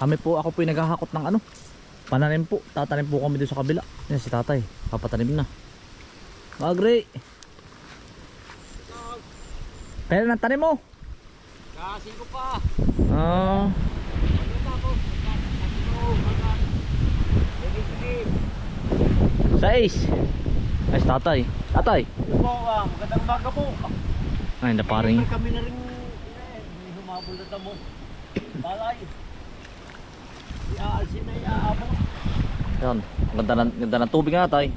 Kami po, ako po yung naghahakot ng ano, pananim po. Tatanim po kami doon sa kabila. Yan si tatay, papatanim na. Magre. Kailan ang tanim mo? Kasi ko pa. Ah. Sais. Ay, tatay. Tatay. Po, magandang umaga po. Ay, na paring. Kami na rin hindi humabol na damo. Balay. Iaalsin na iaabot. Yan, ganda ng tubig nga tay.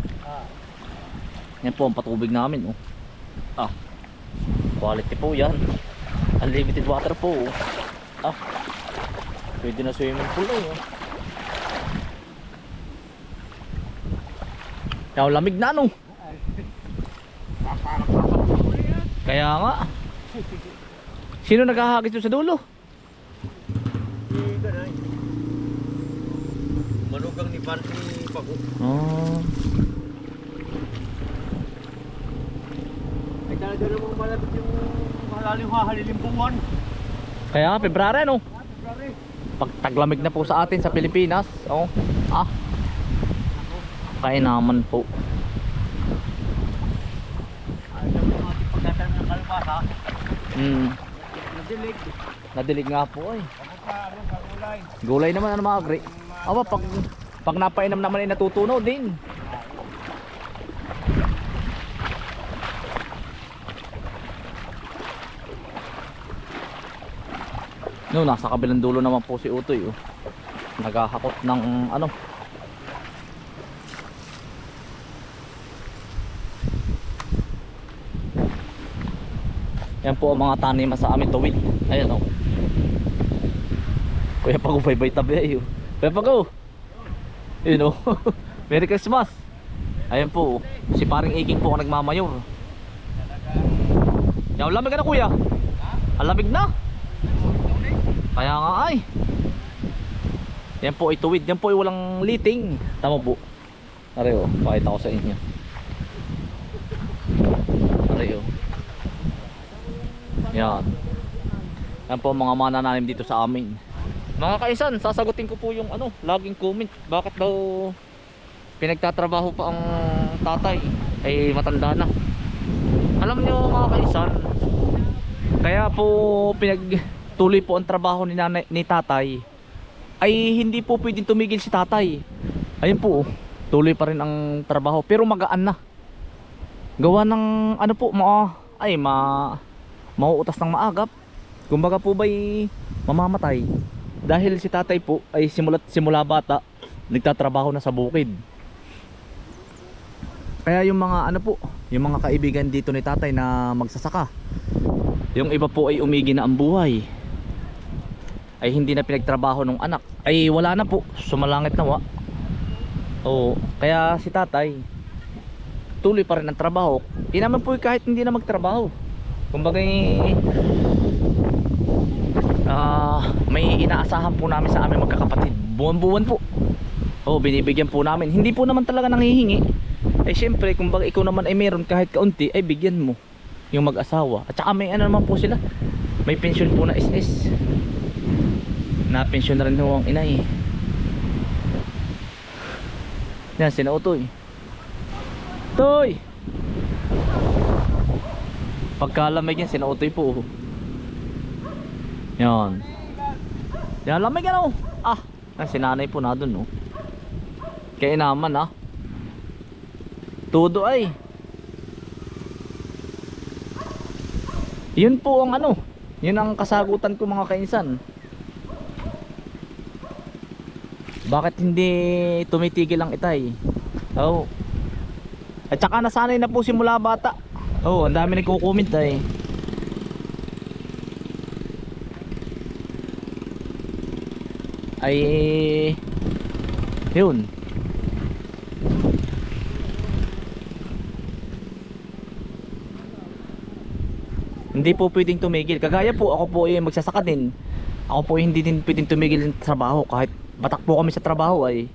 Yan po ang patubig namin, oh. Ah. Quality po yan. Unlimited water po, oh. Ah. Pwede na swimming pool, oh. Kaya lamig na, no. Kaya nga. Sino naghahagis doon sa dulo? Manugang ni Panty Pago. Oh. Ay talaga namang malapit yung malalim hahalilimpungan. Kaya nga, February, no. February. Pag taglamig na po sa atin sa Pilipinas, oh. Ah. Kaya naman po. Ay naman yung ating pagkatanim ng kalmasa. Nadilig. Nadilig nga po, ay. Ako pa, sa gulay. Gulay naman, ano mga agri. Aba, pag napainam naman ay natutunaw din. No, nasa kabilang dulo naman po si Utoy, oh. Naghahakot ng ano. Yan po ang mga tanim sa amin tuwid. Ayan, oh. Kuya Pago, bye-bye tabi ay, oh. Kuya Pago. Yun, oh. Merry Christmas. Ayan po, oh. Si paring Iking po ang nagmamayor. Yan, lamig na kuya. Alamig na. Kaya nga ay. Yan po ay tuwid. Yan po ay walang liting. Tama po. Aray, oh, pakita ko sa inyo. Aray, oh. Yan. Yan po mga manananim dito sa amin. Mga kaisan, sasagutin ko po yung ano, laging comment. Bakit daw pinagtatrabaho pa ang tatay ay matanda na. Alam nyo mga kaisan, kaya po pinagtuloy po ang trabaho ni nanay, ni tatay, ay hindi po pwedeng tumigil si tatay. Ayun po, tuloy pa rin ang trabaho pero magaan na. Gawa ng ano po, mauutas ng maagap. Kumbaga po ba'y mamamatay. Dahil si tatay po ay simula bata nagtatrabaho na sa bukid. Kaya yung mga ano po, yung mga kaibigan dito ni tatay na magsasaka, yung iba po ay umigi na ang buhay, ay hindi na pinagtrabaho ng anak, ay wala na po, sumalangit na wa. Oo, kaya si tatay tuloy pa rin ang trabaho. Di naman po kahit hindi na magtrabaho. Kumbaga may inaasahan po namin sa aming magkakapatid. Buwan-buwan po. Oh, binibigyan po namin. Hindi po naman talaga nanghihingi. Eh syempre, kumbaga ikaw naman ay meron kahit kaunti, ay bigyan mo yung mag-asawa. At saka may ano naman po sila. May pensyon po na SS. Na pensyon na rin ho ang inay. Yan, sina Utoy. Toy! Pagkalamig yan, sina Utoy po. Yan. Yan, lamig ano. Ah, si nanay po na dun, oh. Kaya naman, ah. Todo ay. Yun po ang ano. Yun ang kasagutan ko mga kainsan. Bakit hindi tumitigil ang itay? Oh. At saka nasanay na po simula bata. Oh, ang dami nagko-comment ay. Ay yun. Hindi po pwedeng tumigil. Kagaya po, ako po ay magsasaka din. Ako po hindi din pwedeng tumigil ng trabaho. Kahit batak po kami sa trabaho ay,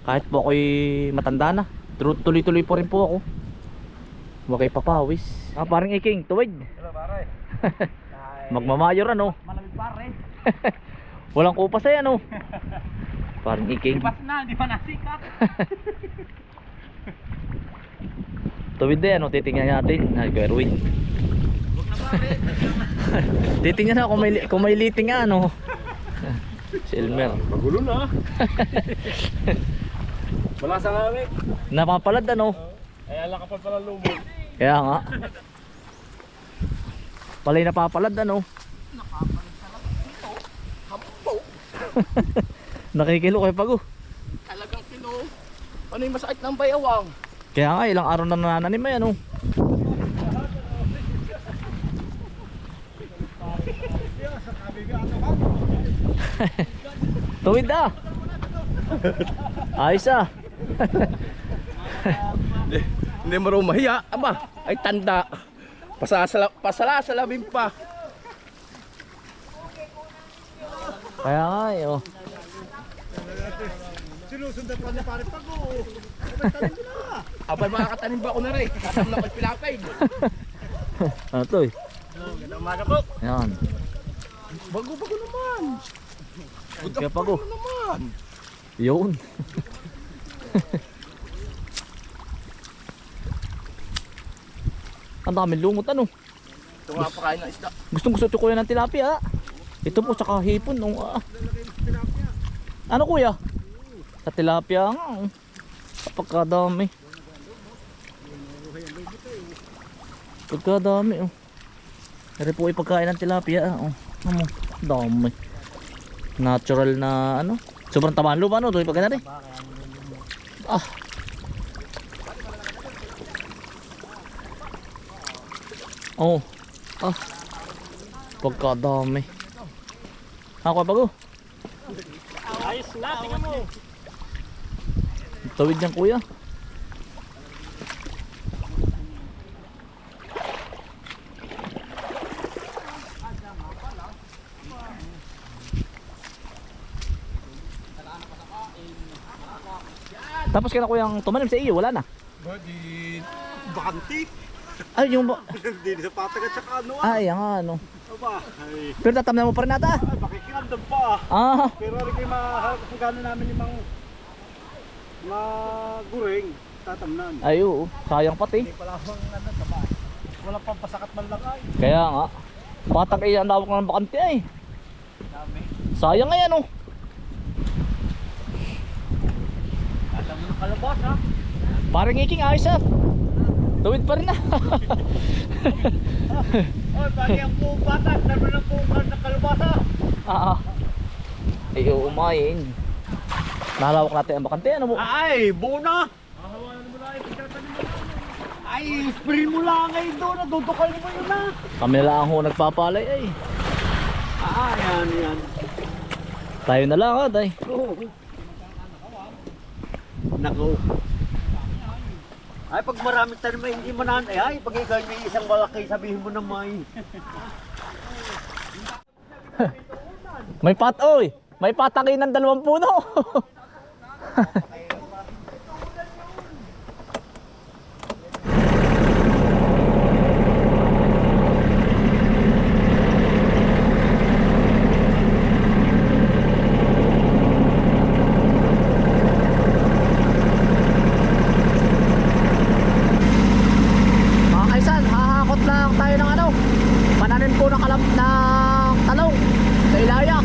kahit po ako'y matanda na, tuloy-tuloy po rin po ako. Huwag kayo papawis. Ah, parang Iking, tuwid. Hello, pare. Magmamayor ano. Malamig pare. Walang kupas ay ano. Parang iking. Pas na, di pa nasikat. Tuwid din ano, titingnan natin. Ay, Kuya Erwin. Huwag na pare. Titingnan na kung may liting nga ano. Si Elmer. Magulo na. Wala sa ngamin. Napapalad ano. Ay, ala kapal pala lumog. Kaya nga. Palay napapalad ano. Nakikilo kay Pago. Talagang kilo. Ano yung masakit ng bayawang? Kaya nga ilang araw na nanananim ay ano. Tuwid ah. Ayos ah. Hindi mo rin mahiya. Aba, ay tanda. Pasalasalamin pa. Kaya nga eh oh. Sinusundan pa niya pare Pago. Abay, makakatanim ba ako na rin? Katam na pilapay. Ano to eh? Gandang umaga po. Yan. Bago-bago naman. Kaya Pago. Naman. Yun. Ang daming lumot ano. Ito nga pakain ng isda. Gusto ko kuya ng tilapia. Ito po tsaka hipon no. Ano kuya? Sa tilapia nga. Oh. Pagkadami. Pagkadami oh. Dari po ipagkain ng tilapia oh. Ano? Dami. Natural na ano. Sobrang tamaan lupa no. Doon pagkana rin. Ah. Oh. Ah. Pagkadami. Ako Pago. Ayos na, tingnan mo. Tawid niyan kuya. Tapos kaya na kuyang tumanim sa iyo, wala na. Di bakanti. Ay, yung ba? Hindi sa patagat sa kano. Ay, nga ano. Aba, ay. Pero tatamnan mo pa rin nata. Ay, makikiramdam pa. Ah, Pero rin kayo mahal kung gano'n namin yung magureng. Tatamnan. ay oo, sayang pati. Hindi pala akong ano, taba. Walang pampasakat man lang ay. Kaya nga. Patag ay ang dawak ng bakante ay. Dami. Sayang nga yan oh. Alam mo ng kalabas ha. Parang iking ayos ah. Tawid pa rin ah. Oy, pagi ang buong batas. Naroon ang buong ng kalabas ha. Ah. Ay umayin. Nalawak natin ang bakante ano mo? Ay, buo na. Ay, spray mo lang ngayon doon. Nadudukal mo yun na. Kami lang ho nagpapalay ay. Yan. Tayo na lang ah, tay. Oo. Nako. Ay, pag maraming tanim ay hindi manan. Ay, pag ikaw may isang malaki, sabihin mo na may. May oy. May pataki ng 2 puno. Mga kaisan, hahakot lang tayo ng ano. Pananim po ng talong sa Ilaya.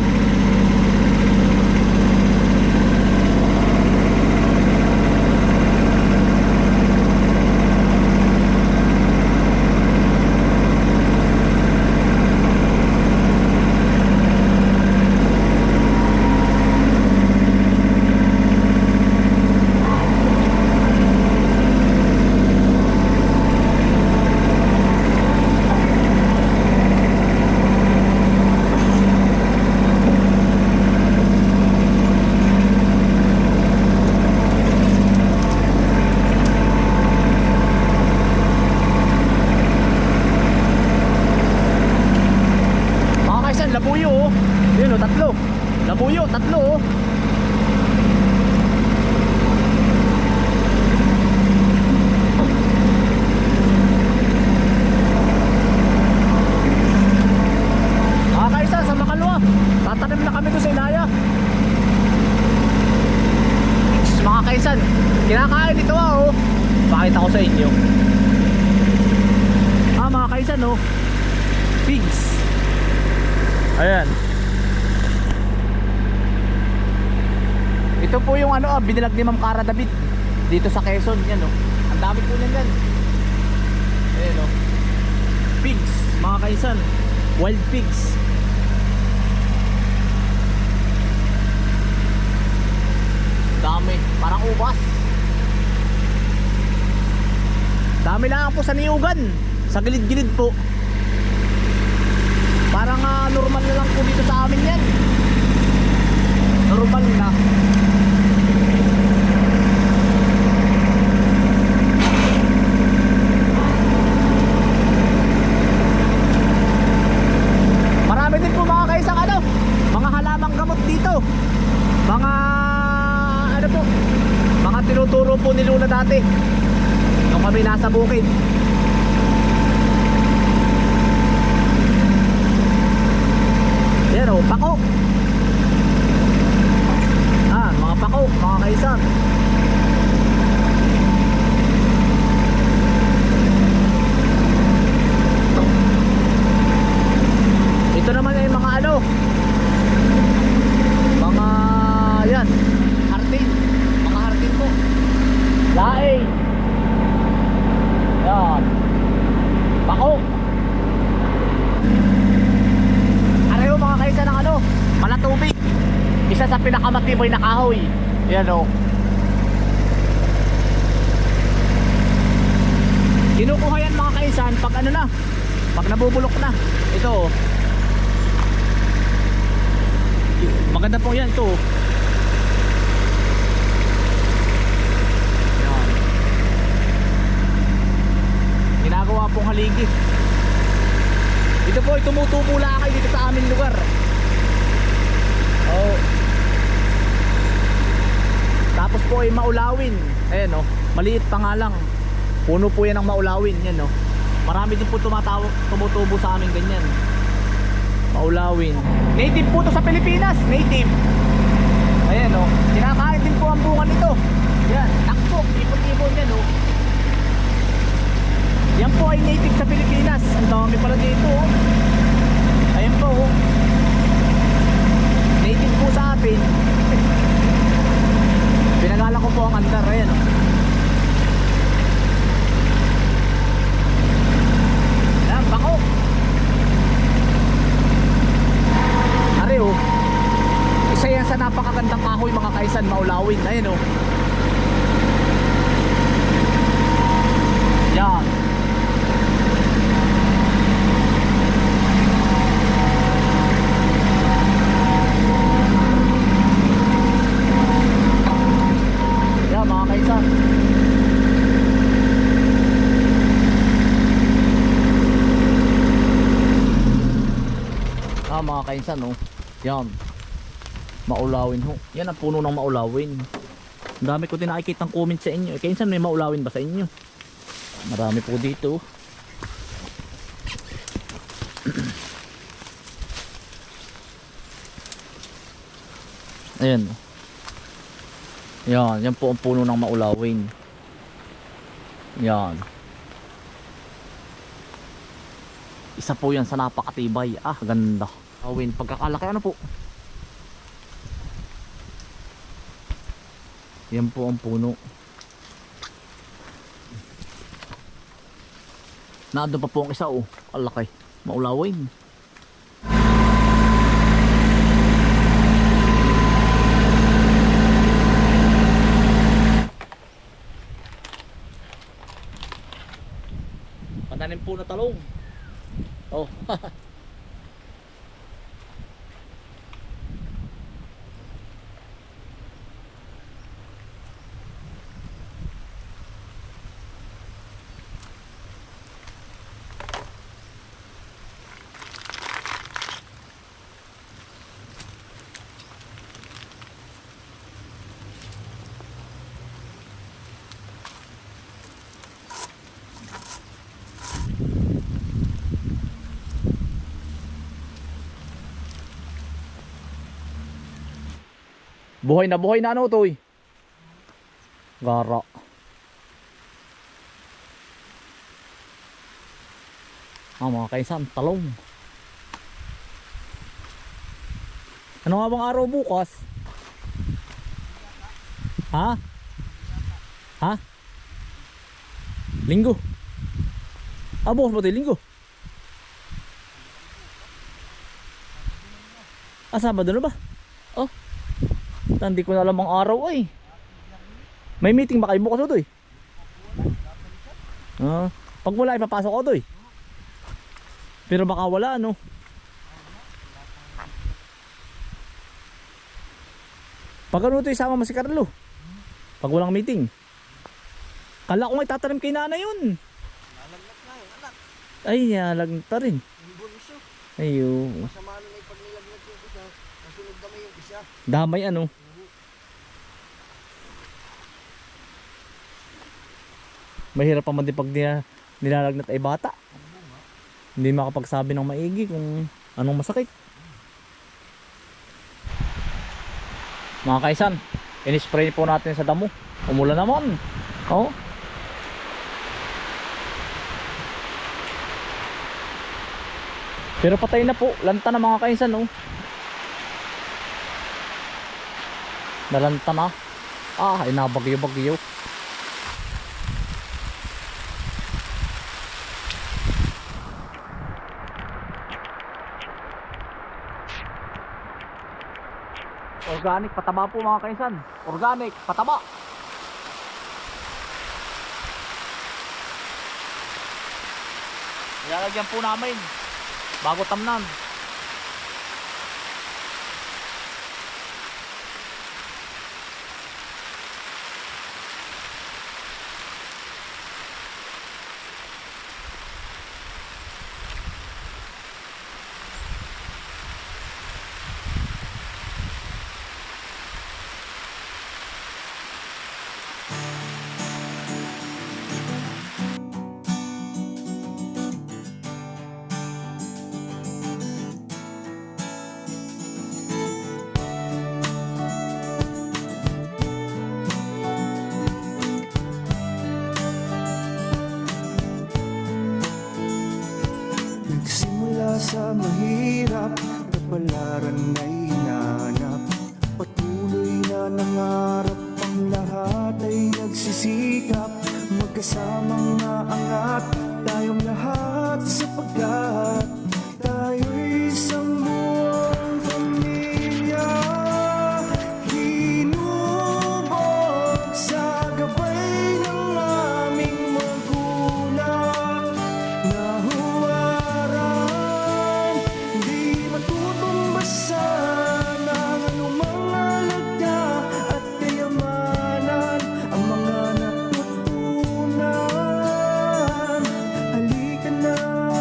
Mga kaisan, labuyo oh. Yun oh, 3. Labuyo, 3 oh. Mga kaisan, sa Makalwa, tatanim na kami doon sa Ilaya. papakita ko sa inyo. Mga kaisan, no, pigs. Ayan. Ito po yung ano, binilag ni Ma'am Cara David dito sa Quezon. Yan, no, ang dami po niyan yan. Ayan, no, pigs, mga kaisan, wild pigs. Dami, parang ubas. Dami lang po sa niyugan, sa gilid-gilid po. Parang normal na lang po dito sa amin yan. Normal na. Marami din po mga kaisang ano, mga halamang gamot dito. Mga ano po, mga tinuturo po ni Luna dati nung kami nasa bukid. Yan o, pako. Mga pako, mga kaisan. Ito naman ay mga ano, mga yan, hardin. Mga hardin po. Laing. Yan. Pako. Areho mga kaisa ng ano, malatubig. Isa sa pinakamatibay na kahoy. Yan o. Kinukuha yan mga kaisan pag ano na, pag nabubulok na. Ito o. Maganda po yan ito. Yan. Ginagawa pong haligi. Ito po ay tumutubo lang kayo dito sa aming lugar. Oh. Tapos po ay maulawin. Ayan o, maliit pa nga lang. Puno po yan ng maulawin. Yan o. Marami din po tumutubo sa amin ganyan. Maulawin. Native po to sa Pilipinas. Native. Ayan o. Kinakain din po ang bunga nito. Yan. Takpo. Ipon-ipon yan o. Yan po ay native sa Pilipinas. Ang dami pala dito o. Ayan po o. Native po sa atin. Pinagala ko po ang andar. Ayan o. Ayan. Bako. O, isa yan sa napakagandang kahoy mga kaisan, maulawin. Ayan o. Yan. Yan mga kaisan. Mga kaisan o. Yan, maulawin ho. Yan ang puno ng maulawin. Ang dami ko din nakikita ng comment sa inyo. Kaya may maulawin ba sa inyo? Marami po dito. Ayan. Yan po ang puno ng maulawin. Yan. Isa po yan sa napakatibay. Ganda. Awin, pagkakalaki ano po. Yan po ang puno. Naado pa po ang isa oh. Alaki. Maulawin. Pananim po na talong. Oh. Buhay na ano to eh. Gara. Mga kaisan, talong. Ano nga bang araw bukas? Ha? Ha? Linggo. Bukas ba tayo linggo? Sabado na ba? Oh. Hindi ko na alam ang araw ay. May meeting ba kayo bukas o doy? Pag wala ipapasok ko doy. Pero baka wala ano. Pag ano ito isama mo si Carlo? Pag walang meeting. Kala ko may tatanim kay nanay yun. Nalaglag na yun, anak. Ay, nalaglag pa rin. Yung bunso. Ayo. Masama na yung pag nilaglag yung isa. Nasunod kami yung isa. Damay ano. Mahirap pa man din pag nilalagnat ay bata. Hindi makapagsabi ng maigi kung anong masakit. Mga kaisan, in-spray po natin sa damo. Umulan naman. Oh. Pero patay na po, lanta na mga kaisan oh. Nalanta na. Ay nabagyo-bagyo. Organic pataba po mga kaisan. Organic pataba. Ilalagyan po namin bago tamnan. Sa mahirap, kapalaran ay hinanap. Patuloy na nangarap, ang lahat ay nagsisikap. Magkasamang naangat, tayong lahat sapagkat tayo'y isang buong pamilya. Hinubog sa gabay ng aming magulang. Matutumbasan ang anumang alaga at kayamanan, ang mga natutunan. Halika na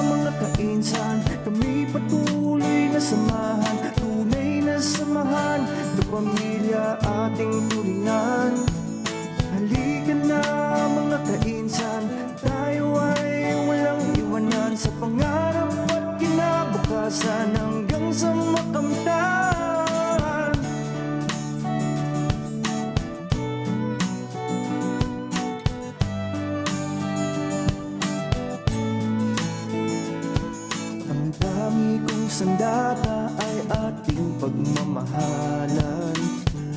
mga kainsan, kami patuloy na samahan, tunay na samahan, na pamilya ating tulingan. Halika na mga kainsan, tayo ay walang iwanan sa pangarap at kinabukasan hanggang sa makamtan. Ang dami kong sandata ay ating pagmamahalan,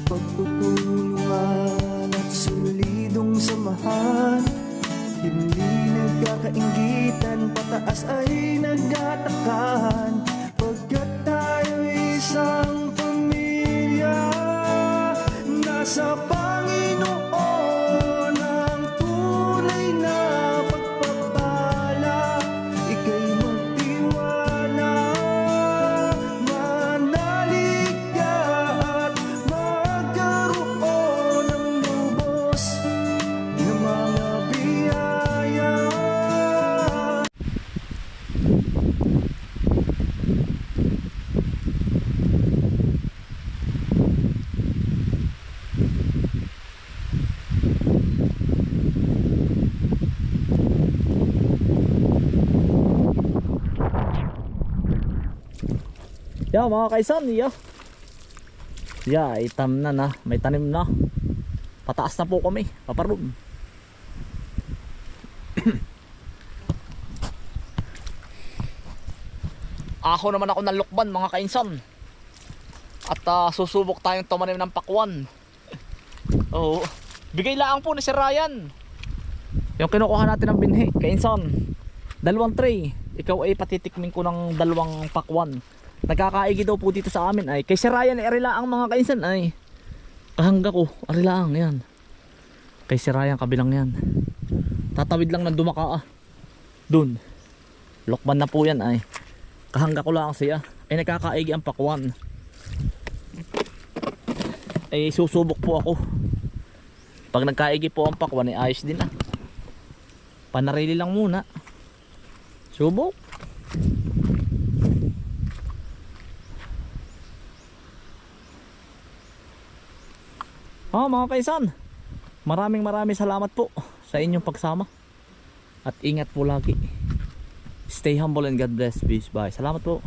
pagtutulungan at solidong samahan. Hindi nagkakainggitan, pataas ay nagtatakan, pagkat tayo'y isang pamilya. Nasa Panginoon ang tunay na pagpapala. Ika'y magtiwala, manalig ka at magkaroon ng lubos ng mga biyaya. Yeah, mga kaisan, itam na, may tanim na. Pataas na po kami, paparoon. Aho naman ako ng lukban mga kainsan. At susubok tayong tumanim ng pakwan. Oo. Bigay laang po ni Sir Ryan. Yung kinukuha natin ng binhi, kainsan. 2 tray. Ikaw ay patitikmin ko ng 2 pakwan. Nagkakaigi daw po dito sa amin ay kay Sir Ryan ay arilaang mga kainsan ay kahangga ko, arilaang yan. Kay Sir Ryan kabilang yan. Tatawid lang ng dumaka dun. Lokban na po yan ay kahangga ko lang siya. Ay nagkakaigi ang pakwan. Ay susubok po ako. Pag nagkaigi po ang pakwan ay ayos din ah. Panarili lang muna. Subok. Mga kaisan, maraming salamat po sa inyong pagsama. At ingat po lagi. Stay humble and God bless. Peace. Bye. Salamat po.